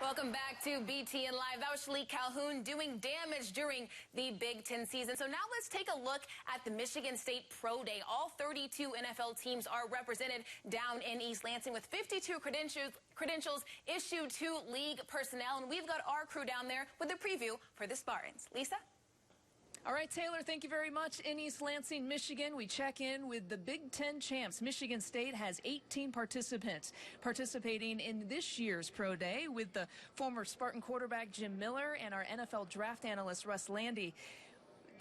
Welcome back to BTN Live. That was Shalik Calhoun doing damage during the Big Ten season. So now let's take a look at the Michigan State Pro Day. All 32 NFL teams are represented down in East Lansing with 52 credentials issued to league personnel. And we've got our crew down there with a preview for the Spartans. Lisa? All right, Taylor, thank you very much. In East Lansing, Michigan, we check in with the Big Ten champs. Michigan State has 18 participants participating in this year's Pro Day with the former Spartan quarterback Jim Miller and our NFL draft analyst Russ Lande.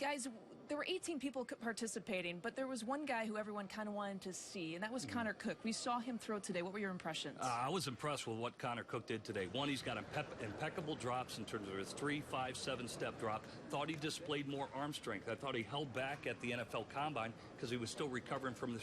Guys, there were 18 people participating, but there was one guy who everyone kind of wanted to see, and that was Connor Cook. We saw him throw today. What were your impressions? I was impressed with what Connor Cook did today. One, he's got impeccable drops in terms of his 3, 5, 7-step drop. Thought he displayed more arm strength. I thought he held back at the NFL Combine because he was still recovering from the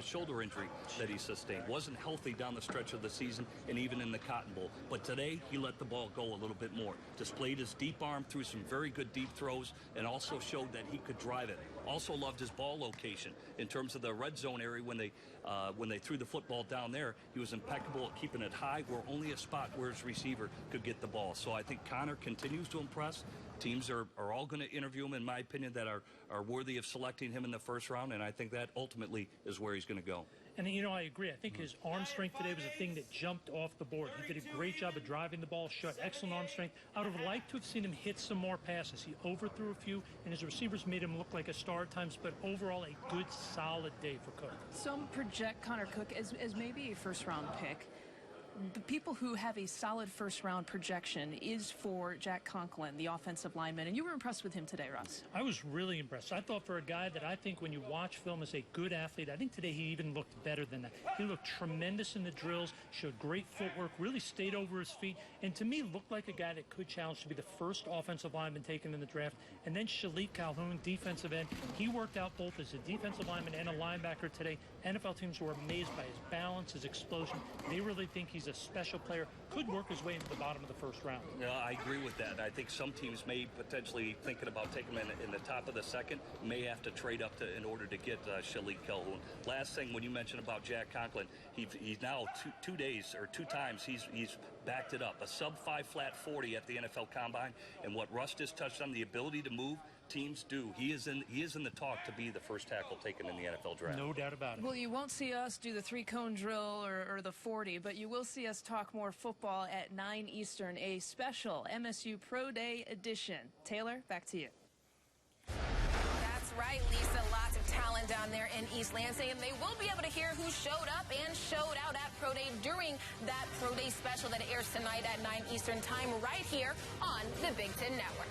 shoulder injury that he sustained. Wasn't healthy down the stretch of the season and even in the Cotton Bowl. But today, he let the ball go a little bit more. Displayed his deep arm, threw some very good deep throws, and also showed that he could drive it. Also loved his ball location in terms of the red zone area when they threw the football down there. He was impeccable at keeping it high where only a spot where his receiver could get the ball. So I think Connor continues to impress. Teams are all going to interview him, in my opinion, that are worthy of selecting him in the first round, and I think that ultimately is where he's going to go. And, you know, I agree. I think his arm strength today was a thing that jumped off the board. He did a great job of driving the ball, showed excellent arm strength. I would have liked to have seen him hit some more passes. He overthrew a few, and his receivers made him look like a star at times, but overall a good, solid day for Cook. Some project Connor Cook as maybe a first-round pick. The people who have a solid first-round projection is for Jack Conklin, the offensive lineman, and you were impressed with him today, Russ. I was really impressed. I thought for a guy that I think when you watch film is a good athlete, I think today he even looked better than that. He looked tremendous in the drills, showed great footwork, really stayed over his feet, and to me looked like a guy that could challenge to be the first offensive lineman taken in the draft. And then Shalik Calhoun, defensive end, he worked out both as a defensive lineman and a linebacker today. NFL teams were amazed by his balance, his explosion. They really think he's a special player, could work his way into the bottom of the first round. Yeah, I agree with that. I think some teams may potentially thinking about taking him in the top of the second, may have to trade up in order to get Shalik Calhoun. Last thing, when you mentioned about Jack Conklin, he's now two times he's backed it up. A sub-5 flat 40 at the NFL Combine, and what Russ just touched on, the ability to move, teams do. He is in the talk to be the first tackle taken in the NFL draft. No doubt about it. Well, you won't see us do the 3-cone drill or the 40, but you will see us talk more football at 9 Eastern, a special MSU Pro Day edition. Taylor, back to you. That's right, Lisa. Lots of talent down there in East Lansing, and they will be able to hear who showed up and showed out at Pro Day during that Pro Day special that airs tonight at 9 Eastern time right here on the Big Ten Network.